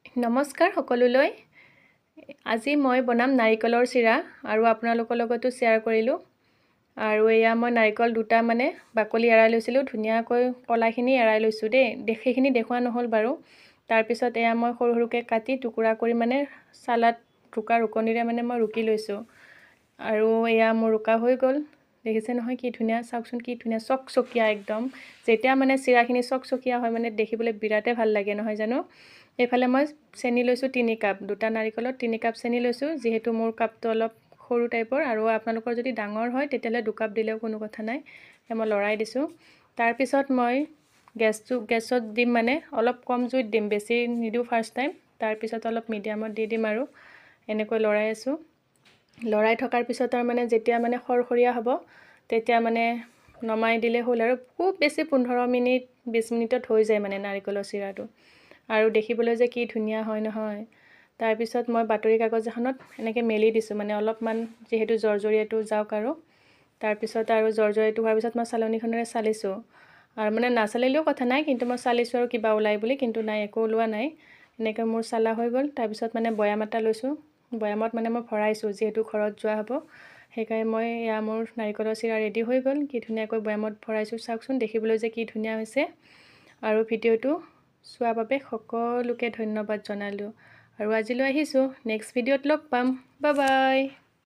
নমস্কাৰ সকলোলৈ। আজি মই বনাম নাৰিকলৰ চিৰা আৰু আপোনালোকৰ লগতো শ্বেয়াৰ কৰিলোঁ। আৰু এয়া মই নাৰিকল দুটা মানে বাকলি এৰাই লৈছিলোঁ, ধুনীয়াকৈ কলাখিনি এৰাই লৈছোঁ দেই, সেইখিনি দেখুওৱা নহ'ল বাৰু। তাৰপিছত এয়া মই সৰু সৰুকৈ কাটি টুকুৰা কৰি মানে চালাড ৰুকনিৰে মানে মই ৰুকি লৈছোঁ। আৰু এয়া মোৰ ৰুকা হৈ গ'ল, দেখিছে নহয় কি ধুনীয়া, চাওকচোন কি ধুনীয়া চকচকীয়া একদম। যেতিয়া মানে চিৰাখিনি চকচকীয়া হয় মানে দেখিবলৈ বিৰাটেই ভাল লাগে নহয় জানো। এইফালে মই চেনি লৈছোঁ 3 কাপ, দুটা নাৰিকলত 3 কাপ চেনি লৈছোঁ, যিহেতু মোৰ কাপটো অলপ সৰু টাইপৰ আৰু আপোনালোকৰ যদি ডাঙৰ হয় তেতিয়াহ'লে 2 কাপ দিলেও কোনো কথা নাই। মই লৰাই দিছোঁ। তাৰপিছত মই গেছত দিম মানে অলপ কম জুইত দিম, বেছি নিদিওঁ ফাৰ্ষ্ট টাইম। তাৰপিছত অলপ মিডিয়ামত দি দিম আৰু এনেকৈ লৰাই আছোঁ। লৰাই থকাৰ পিছত আৰু মানে যেতিয়া মানে খৰখৰীয়া হ'ব তেতিয়া মানে নমাই দিলে হ'ল আৰু খুব বেছি 15 মিনিট 20 মিনিটত হৈ যায় মানে নাৰিকলৰ চিৰাটো। আৰু দেখিবলৈ যে কি ধুনীয়া হয় নহয়। তাৰপিছত মই বাতৰি কাগজ এখনত এনেকৈ মেলি দিছোঁ, মানে অলপমান যিহেতু জৰ্জৰীয়াটো যাওক আৰু। তাৰপিছত আৰু জৰ্জৰীয়াটো হোৱাৰ পিছত মই চালনীখনেৰে চালিছোঁ, আৰু মানে নাচালিলেও কথা নাই, কিন্তু মই চালিছোঁ আৰু কিবা ওলাই বুলি, কিন্তু নাই, একো ওলোৱা নাই। এনেকৈ মোৰ চালা হৈ গ'ল। তাৰপিছত মানে বৈয়াম এটা লৈছোঁ, বৈয়ামত মানে মই ভৰাইছোঁ, যিহেতু ঘৰত যোৱা হ'ব। সেইকাৰণে মই এয়া মোৰ নাৰিকলৰ চিৰা ৰেডি হৈ গ'ল, কি ধুনীয়াকৈ বৈয়ামত ভৰাইছোঁ, চাওকচোন দেখিবলৈ যে কি ধুনীয়া হৈছে। আৰু ভিডিঅ'টো চোৱাৰ বাবে সকলোকে ধন্যবাদ জনালোঁ। আৰু আজিলৈ আহিছোঁ, নেক্সট ভিডিঅ'ত লগ পাম, বাই বাই।